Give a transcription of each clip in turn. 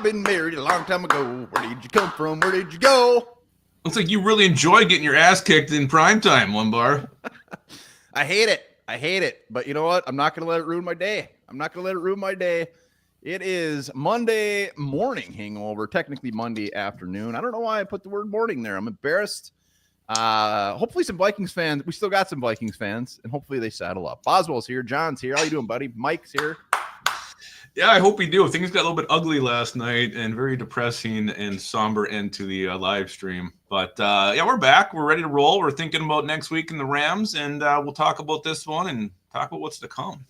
been married a long time ago. Where did you come from? Where did you go? Looks like you really enjoy getting your ass kicked in primetime, One Bar. I hate it. But you know what? I'm not going to let it ruin my day. It is Monday morning hangover, technically Monday afternoon. I don't know why I put the word morning there. I'm embarrassed. Hopefully some Vikings fans. We still got some Vikings fans, and hopefully they saddle up. Boswell's here. John's here. How you doing, buddy? Mike's here. Yeah, I hope we do. Things got a little bit ugly last night and very depressing and somber end to the live stream. But yeah, we're back. We're ready to roll. We're thinking about next week in the Rams, and we'll talk about this one and talk about what's to come.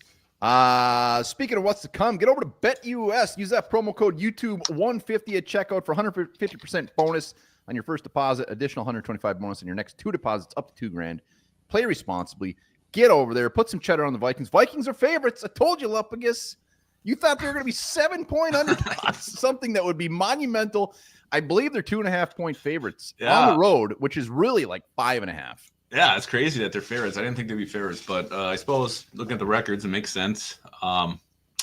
Speaking of what's to come, get over to BetUS. Use that promo code YouTube150 at checkout for 150% bonus on your first deposit, additional 125 bonus on your next two deposits up to $2,000. Play responsibly. Get over there. Put some cheddar on the Vikings. Vikings are favorites. I told you, Lupagus. You thought they were going to be 7-point underdogs, something that would be monumental. I believe they're 2.5-point favorites on the road, which is really like 5.5. Yeah, it's crazy that they're favorites. I didn't think they'd be favorites, but I suppose looking at the records, it makes sense.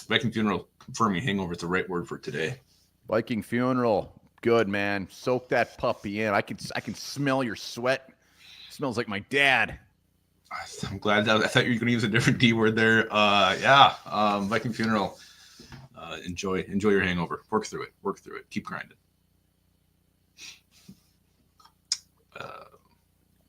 Viking Funeral confirming hangover is the right word for today. Viking Funeral, good, man. Soak that puppy in. I can smell your sweat. It smells like my dad. I'm glad. I thought you were going to use a different D word there. Viking Funeral. Enjoy your hangover. Work through it. Keep grinding.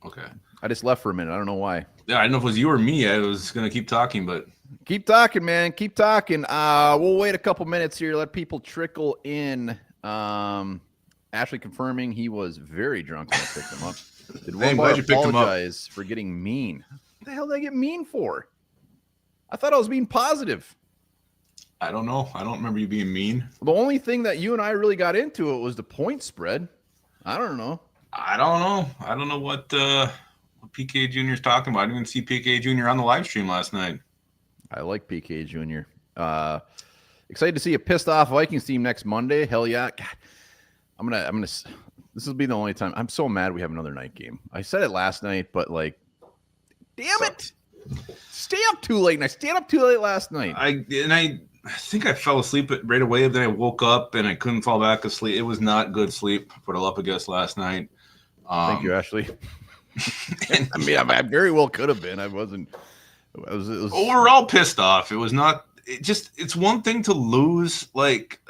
Okay. I just left for a minute. I don't know why. Yeah, I don't know if it was you or me. I was going to keep talking, but keep talking, man. Keep talking. We'll wait a couple minutes here. Let people trickle in. Ashley confirming he was very drunk when I picked him up. Did one bar apologize for getting mean? What the hell did I get mean for? I thought I was being positive. I don't know. I don't remember you being mean. The only thing that you and I really got into it was the point spread. I don't know. I don't know what PK Jr. is talking about. I didn't even see PK Jr. on the live stream last night. I like PK Jr. Excited to see a pissed off Vikings team next Monday. Hell yeah. God, I'm gonna this will be the only time. I'm so mad we have another night game. I said it last night, but like, damn it. Stay up too late, and I stayed up too late last night. I think I fell asleep right away, but then I woke up and I couldn't fall back asleep. It was not good sleep for the Lupagus last night. Thank you, Ashley. I mean, I very well could have been. I wasn't. It was we're all pissed off. It was not. It's one thing to lose, like,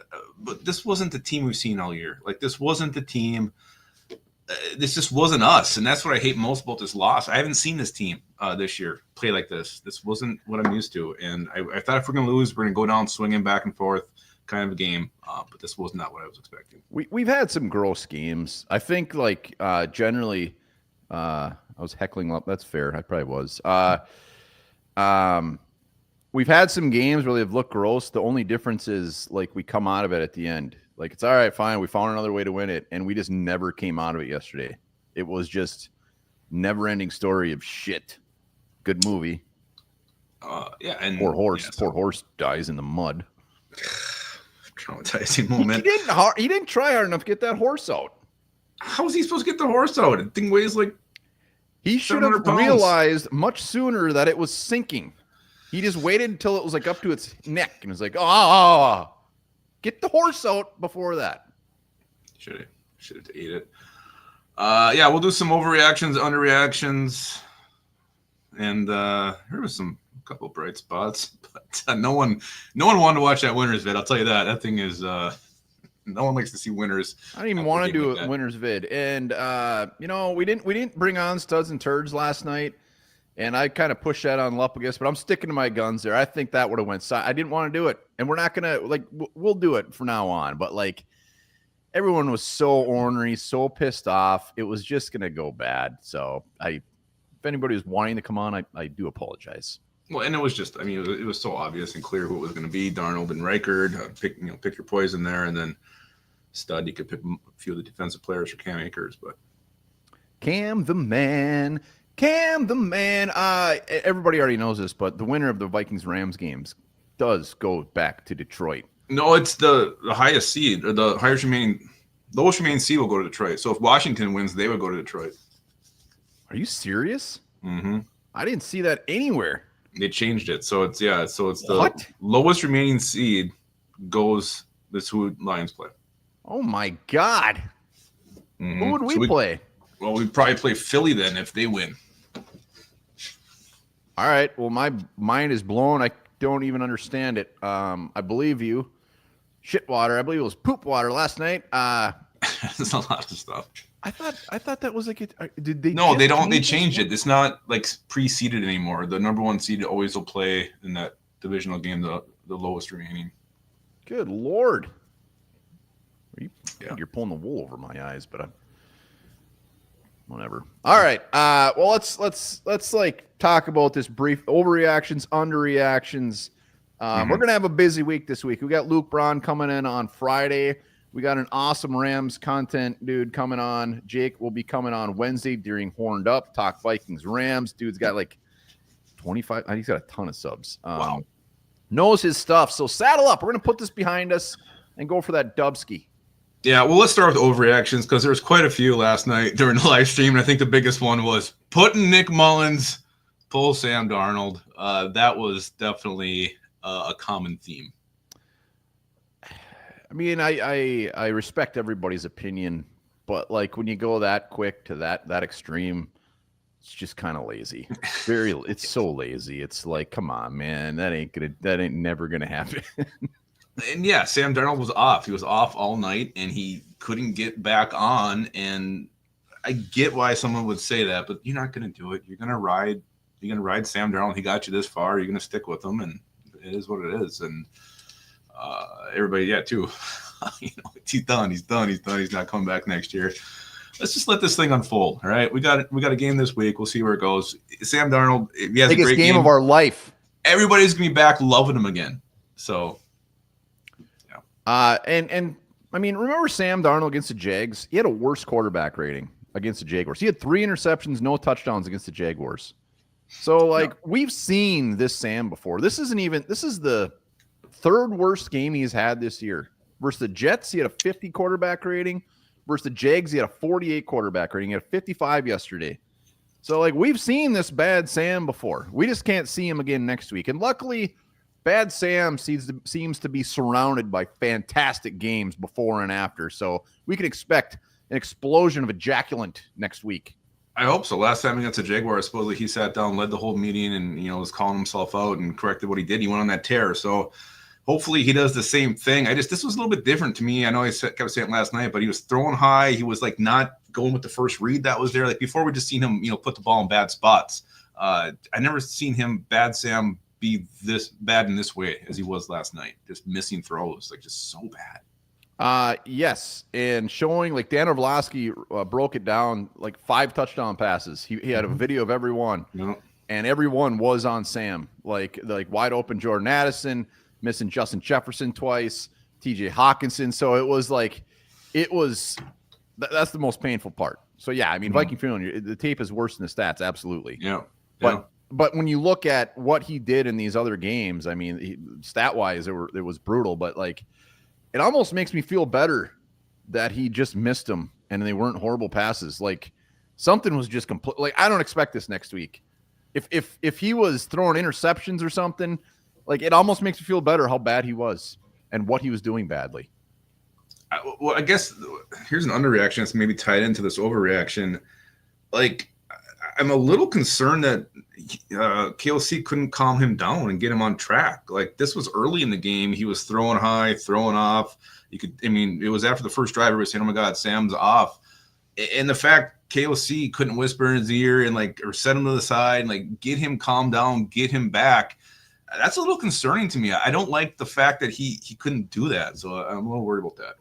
but this wasn't the team we've seen all year. Like, this wasn't the team. This just wasn't us, and that's what I hate most about this loss. I haven't seen this team this year play like this. This wasn't what I'm used to, and I thought if we're going to lose, we're going to go down swinging back and forth kind of a game, but this was not what I was expecting. We've had some gross games. I think, like, generally, I was heckling up. That's fair. I probably was. We've had some games where they've looked gross. The only difference is, like, we come out of it at the end. Like, it's all right, fine. We found another way to win it, and we just never came out of it yesterday. It was just never-ending story of shit. Good movie. Yeah, and poor horse dies in the mud. Traumatizing moment. He didn't try hard enough to get that horse out. How was he supposed to get the horse out? The thing weighs like he should have realized much sooner that it was sinking. He just waited until it was like up to its neck and was like, oh. Get the horse out before that. Should have ate it. Yeah, we'll do some overreactions, underreactions, and there was a couple of bright spots, but no one wanted to watch that winners vid. I'll tell you that. That thing is no one likes to see winners. I didn't even want to do a winners vid, and we didn't bring on studs and turds last night. And I kind of pushed that on Lupagus, but I'm sticking to my guns there. I think that would have went. I didn't want to do it, and we're not gonna we'll do it from now on. But like, everyone was so ornery, so pissed off. It was just gonna go bad. So if anybody was wanting to come on, I do apologize. Well, and it was just, I mean, it was so obvious and clear who it was going to be. Darnold and Reichard, pick your poison there, and then stud. You could pick a few of the defensive players for Cam Akers, but Cam the man. Everybody already knows this, but the winner of the Vikings-Rams games does go back to Detroit. No, it's the highest seed, or the lowest remaining seed will go to Detroit. So if Washington wins, they would go to Detroit. Are you serious? Mm-hmm. I didn't see that anywhere. They changed it. So it's the lowest remaining seed goes. That's who Lions play. Oh my God. Who would we play? Well, we'd probably play Philly then if they win. All right. Well, my mind is blown. I don't even understand it. I believe you. Shitwater. I believe it was poop water last night. There's a lot of stuff. I thought that was like did they? No, they don't. They changed it. It's not like pre-seeded anymore. The number one seed always will play in that divisional game, the lowest remaining. Good Lord. You're pulling the wool over my eyes, but whatever. All right. Well, let's like talk about this brief overreactions, underreactions. We're gonna have a busy week this week. We got Luke Braun coming in on Friday. We got an awesome Rams content dude coming on. Jake will be coming on Wednesday during Horned Up, talk Vikings Rams. Dude's got like 25. He's got a ton of subs. Wow. Knows his stuff. So saddle up. We're gonna put this behind us and go for that Dubsky. Yeah, well, let's start with overreactions because there was quite a few last night during the live stream, and I think the biggest one was putting Nick Mullins, pull Sam Darnold. That was definitely a common theme. I mean, I respect everybody's opinion, but like when you go that quick to that extreme, it's just kind of lazy. It's so lazy. It's like, come on, man, that ain't never gonna happen. And yeah, Sam Darnold was off. He was off all night, and he couldn't get back on. And I get why someone would say that, but you're not going to do it. You're going to ride Sam Darnold. He got you this far. You're going to stick with him, and it is what it is. And everybody, too. He's done. He's not coming back next year. Let's just let this thing unfold. All right, we got a game this week. We'll see where it goes. Sam Darnold, he has a great game of our life. Everybody's going to be back loving him again. So. And I mean, remember Sam Darnold against the Jags? He had a worse quarterback rating against the Jaguars. He had 3 interceptions, no touchdowns against the Jaguars. So we've seen this Sam before. This is the 3rd worst game he's had this year. Versus the Jets, he had a 50 quarterback rating. Versus the Jags, he had a 48 quarterback rating. He had a 55 yesterday. So we've seen this bad Sam before. We just can't see him again next week. And luckily, Bad Sam seems to be surrounded by fantastic games before and after, so we can expect an explosion of ejaculant next week. I hope so. Last time against the Jaguars, supposedly he sat down, led the whole meeting, and was calling himself out and corrected what he did. He went on that tear, so hopefully he does the same thing. This was a little bit different to me. I know I kept saying it last night, but he was throwing high. He was not going with the first read that was there. Before, we just seen him put the ball in bad spots. I never seen him, Bad Sam, be this bad in this way as he was last night, just missing throws, just so bad. Yes, and showing Dan Orlovsky broke it down 5 touchdown passes. He had a video of every one, and every one was on Sam. Like wide open Jordan Addison, missing Justin Jefferson twice, TJ Hawkinson. So that's the most painful part. So yeah, I mean, Viking film, the tape is worse than the stats, absolutely. Yeah, But when you look at what he did in these other games, I mean, stat-wise, it was brutal. But it almost makes me feel better that he just missed them and they weren't horrible passes. Something was just complete. I don't expect this next week. If he was throwing interceptions or something, it almost makes me feel better how bad he was and what he was doing badly. Well, I guess here's an underreaction that's maybe tied into this overreaction. I'm a little concerned that KLC couldn't calm him down and get him on track. This was early in the game. He was throwing high, throwing off. It was after the first drive, we were saying, oh my God, Sam's off. And the fact KLC couldn't whisper in his ear and or set him to the side and get him calmed down, get him back. That's a little concerning to me. I don't like the fact that he couldn't do that. So I'm a little worried about that.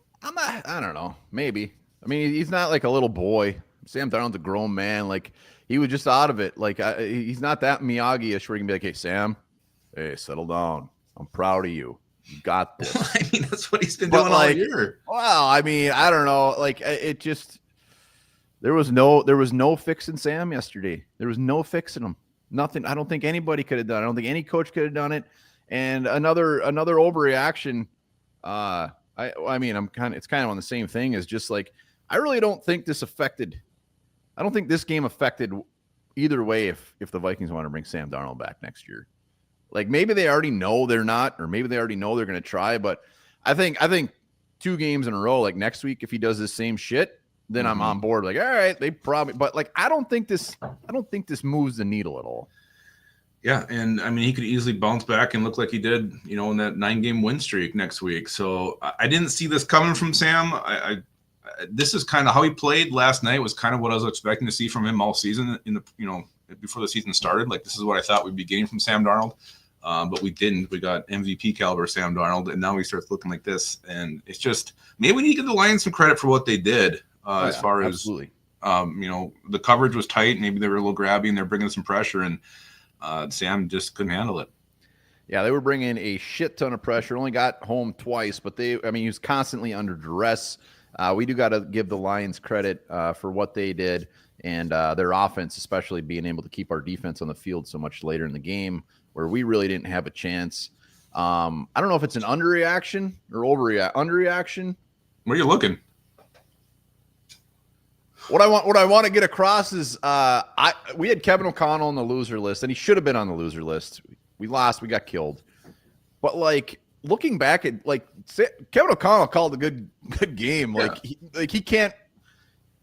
I don't know. Maybe. I mean, he's not like a little boy. Sam Darnold's a grown man. He was just out of it. He's not that Miyagi-ish where he can be like, hey, Sam, hey, settle down. I'm proud of you. You got this. I mean, that's what he's been doing all year. Well, I mean, I don't know. It just there was no fixing Sam yesterday. There was no fixing him. Nothing. I don't think anybody could have done it. I don't think any coach could have done it. And another overreaction. I mean, it's kind of on the same thing as just I really don't think this affected. I don't think this game affected either way if the Vikings want to bring Sam Darnold back next year. Maybe they already know they're not, or maybe they already know they're going to try. But I think 2 games in a row, like next week, if he does the same shit, then I'm on board. Like, all right, they probably, but like, I don't think this moves the needle at all. Yeah, and I mean, he could easily bounce back and look like he did, in that 9-game win streak next week. So I didn't see this coming from Sam. This is kind of how he played last night. Was kind of what I was expecting to see from him all season. Before the season started, like this is what I thought we'd be getting from Sam Darnold, but we didn't. We got MVP caliber Sam Darnold, and now he starts looking like this. And it's just maybe we need to give the Lions some credit for what they did as far absolutely. as the coverage was tight. Maybe they were a little grabby and they're bringing some pressure and. Sam just couldn't handle it. Yeah, they were bringing a shit ton of pressure. Only got home twice, but he was constantly under duress. We do got to give the Lions credit for what they did and their offense, especially being able to keep our defense on the field so much later in the game where we really didn't have a chance. I don't know if it's an underreaction or underreaction. Where are you looking? What I want to get across is we had Kevin O'Connell on the loser list, and he should have been on the loser list. We lost, we got killed. But like looking back at Kevin O'Connell called a good game. Yeah.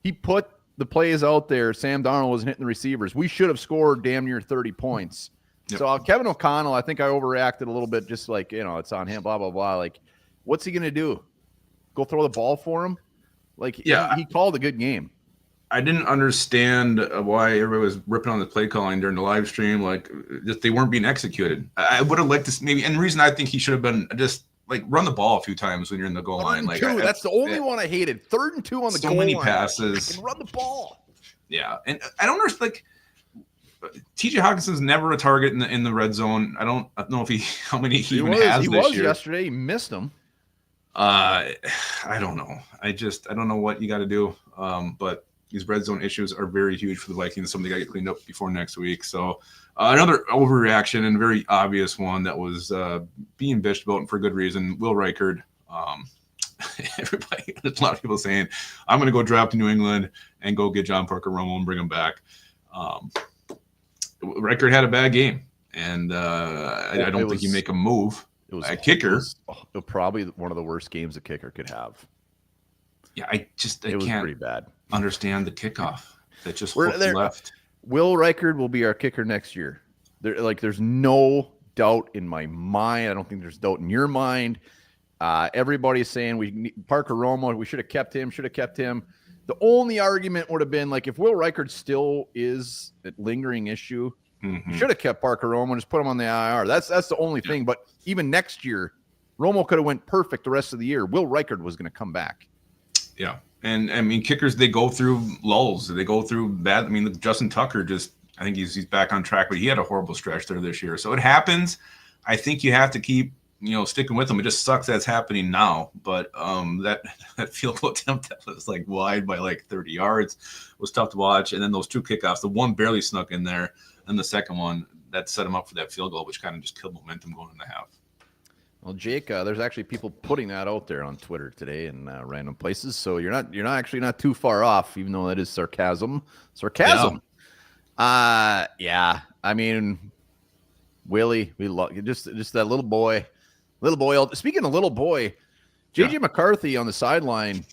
He put the plays out there. Sam Darnold wasn't hitting the receivers. We should have scored damn near 30 points. Yep. So Kevin O'Connell, I think I overreacted a little bit, just like it's on him, blah blah blah. Like, what's he gonna do? Go throw the ball for him? Like, he called a good game. I didn't understand why everybody was ripping on the play calling during the live stream. Like, just they weren't being executed. I would have liked to maybe, and the reason I think he should have been just like run the ball a few times when you're in the goal line. Like, that's the only one I hated. 3rd and 2 on the goal line. So many passes. And run the ball. Yeah, and I don't understand. Like, T.J. Hawkinson's never a target in the red zone. I don't know if how many he even has this year. He was yesterday. He missed him. I don't know. I don't know what you got to do. But these red zone issues are very huge for the Vikings. Something got to get cleaned up before next week. So another overreaction and a very obvious one that was being bitched about and for good reason. Will Reichard. Everybody, there's a lot of people saying, I'm going to go draft to New England and go get John Parker Romo and bring him back. Reichard had a bad game, and I don't think you make a move. It was a kicker. It was probably one of the worst games a kicker could have. Yeah, I was can't pretty bad. Understand the kickoff that just left. Will Reichard will be our kicker next year. There's no doubt in my mind. I don't think there's doubt in your mind. Everybody's saying Parker Romo, we should have kept him. The only argument would have been like if Will Reichard still is a lingering issue, you should have kept Parker Romo and just put him on the IR. That's the only thing. But even next year, Romo could have went perfect the rest of the year. Will Reichard was going to come back. Yeah. And I mean, kickers, they go through lulls. They go through bad. I mean, Justin Tucker I think he's back on track, but he had a horrible stretch there this year. So it happens. I think you have to keep, sticking with them. It just sucks that's happening now. But that field goal attempt that was like wide by like 30 yards was tough to watch. And then those 2 kickoffs, the one barely snuck in there, and the second one that set him up for that field goal, which kind of just killed momentum going in the half. Well, Jake, there's actually people putting that out there on Twitter today in random places. So you're not too far off, even though that is sarcasm. Yeah. I mean, Willie, we love just that little boy. Speaking of little boy, JJ McCarthy on the sideline.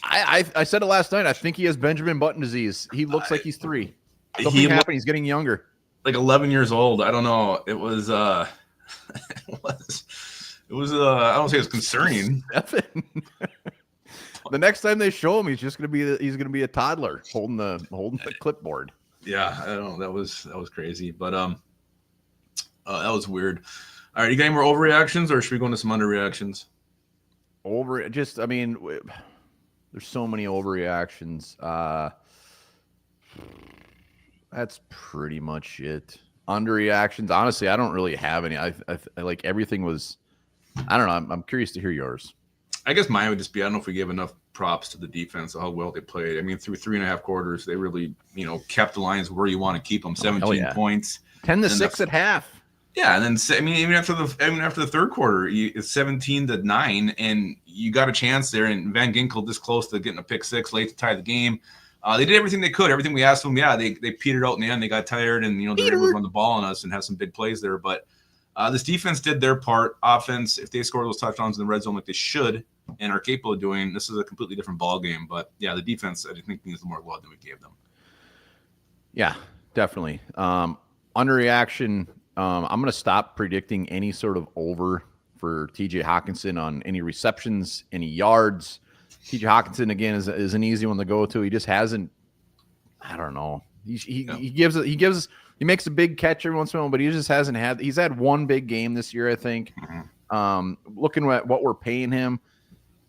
I said it last night. I think he has Benjamin Button disease. He looks like he's 3. Something happened. He's getting younger. Like 11 years old. I don't know. It was. It was I don't say it's concerning. The next time they show him, he's gonna be a toddler holding the clipboard. Yeah, I don't know. That was crazy, but that was weird. All right, you got any more overreactions, or should we go into some underreactions? There's so many overreactions. That's pretty much it. Underreactions, honestly, I don't really have any. I like everything was. I don't know. I'm curious to hear yours. I guess mine would just be I don't know if we gave enough props to the defense of how well they played. I mean, through 3.5 quarters, they really kept the Lions where you want to keep them. 17 points, 10-6 at half. Yeah, and then I mean even after the third quarter, it's 17-9, and you got a chance there. And Van Ginkel this close to getting a pick 6 late to tie the game. They did everything they could, everything we asked them. Yeah, they petered out in the end. They got tired, and they were able to run the ball on us and have some big plays there, but. This defense did their part. Offense, if they score those touchdowns in the red zone like they should, and are capable of doing. This is a completely different ball game. But yeah, the defense I think needs more love than we gave them. Yeah, definitely. Underreaction. I'm going to stop predicting any sort of over for TJ Hawkinson on any receptions, any yards. TJ Hawkinson again is an easy one to go to. He just hasn't. I don't know. He makes a big catch every once in a while, but he just hasn't had. He's had one big game this year, I think. Looking at what we're paying him,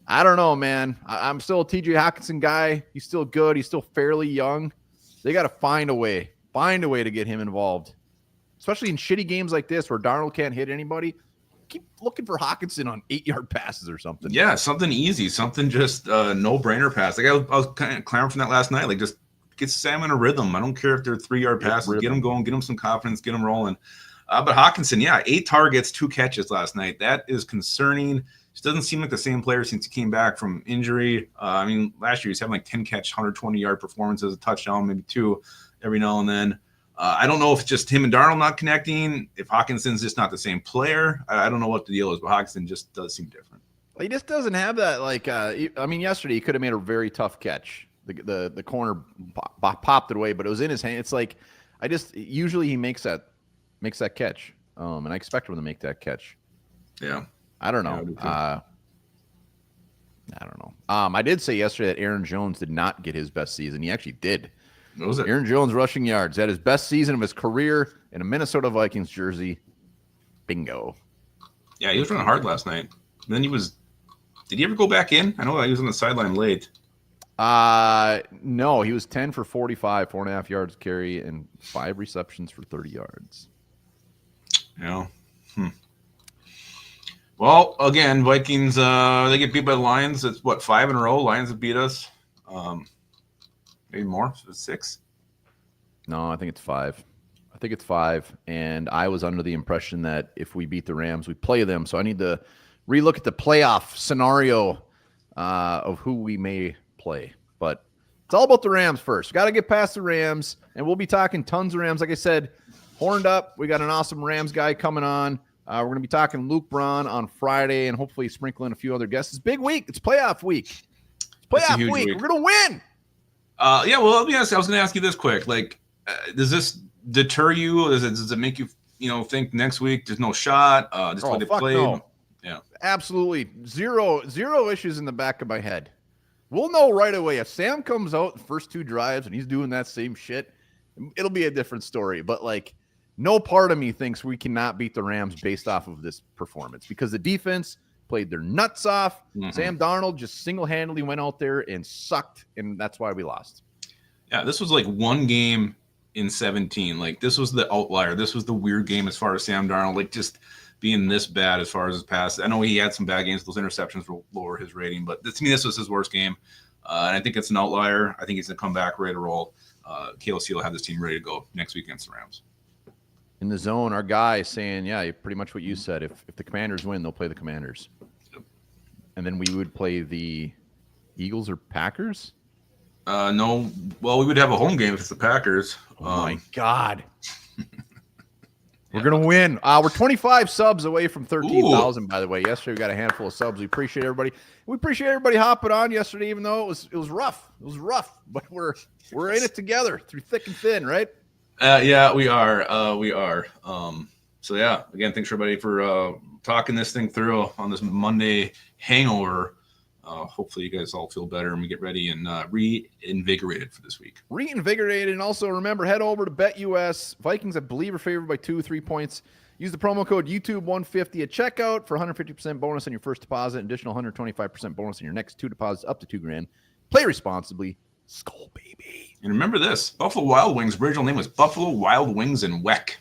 I don't know, man. I'm still a TJ Hawkinson guy. He's still good. He's still fairly young. They got to find a way to get him involved, especially in shitty games like this where Darnold can't hit anybody. Keep looking for Hawkinson on 8-yard passes or something. Yeah, something easy, something just no-brainer pass. Like I was kind of clamoring from that last night. Like just get Sam in a rhythm. I don't care if they're 3-yard passes. Get him going. Get him some confidence. Get him rolling. But Hawkinson, 8 targets, 2 catches last night. That is concerning. Just doesn't seem like the same player since he came back from injury. I mean, last year he's having like 10 catch, 120-yard performances, a touchdown, maybe 2 every now and then. I don't know if it's just him and Darnold not connecting, if Hawkinson's just not the same player. I don't know what the deal is, but Hawkinson just does seem different. He just doesn't have that, yesterday he could have made a very tough catch. The corner popped it away, but it was in his hand. It's like, usually he makes that catch. And I expect him to make that catch. Yeah. I don't know. I don't know. I did say yesterday that Aaron Jones did not get his best season. He actually did. What was it? Aaron Jones rushing yards. Had his best season of his career in a Minnesota Vikings jersey. Bingo. Yeah, he was running hard last night. And then did he ever go back in? I know he was on the sideline late. No, he was 10 for 45, 4.5 yards carry, and 5 receptions for 30 yards. Yeah. Well, again, Vikings, they get beat by the Lions. It's 5 in a row. Lions have beat us. Maybe more. So it's 6. No, I think it's 5. And I was under the impression that if we beat the Rams, we play them. So I need to relook at the playoff scenario of who we may play. But it's all about the Rams first. Got to get past the Rams, and we'll be talking tons of Rams. Like I said, horned up. We got an awesome Rams guy coming on. We're going to be talking Luke Braun on Friday and hopefully sprinkle in a few other guests. It's a big week. It's playoff week. We're going to win. Yeah, well, let me ask. I was going to ask you this quick. Like, does this deter you? Does it make you, think next week there's no shot? Just what they played? No. Yeah, absolutely zero issues in the back of my head. We'll know right away if Sam comes out the first 2 drives and he's doing that same shit. It'll be a different story. But no part of me thinks we cannot beat the Rams based off of this performance because the defense played their nuts off. Mm-hmm. Sam Darnold just single-handedly went out there and sucked, and that's why we lost. Yeah, this was like one game in 17. This was the outlier. This was the weird game as far as Sam Darnold, just being this bad as far as his pass. I know he had some bad games. Those interceptions will lower his rating, but to me, this was his worst game. And I think it's an outlier. I think he's going to come back ready to roll. KLC will have this team ready to go next week against the Rams. In the zone, our guy is saying, pretty much what you said. If the Commanders win, they'll play the Commanders. Yep. And then we would play the Eagles or Packers? No. Well, we would have a home game if it's the Packers. Oh, my God. We're going to win. We're 25 subs away from 13,000, by the way. Yesterday, we got a handful of subs. We appreciate everybody. We appreciate everybody hopping on yesterday, even though it was rough. It was rough, but we're in it together through thick and thin, right? Yeah, we are. We are. So, yeah, again, thanks, everybody, for talking this thing through on this Monday hangover. Hopefully you guys all feel better and we get ready and reinvigorated for this week. Reinvigorated. And also remember, head over to BetUS. Vikings, I believe, are favored by 2-3 points. Use the promo code YouTube150 at checkout for 150% bonus on your first deposit, additional 125% bonus on your next 2 deposits up to $2,000. Play responsibly. Skull, baby. And remember this, Buffalo Wild Wings' original name was Buffalo Wild Wings and Weck.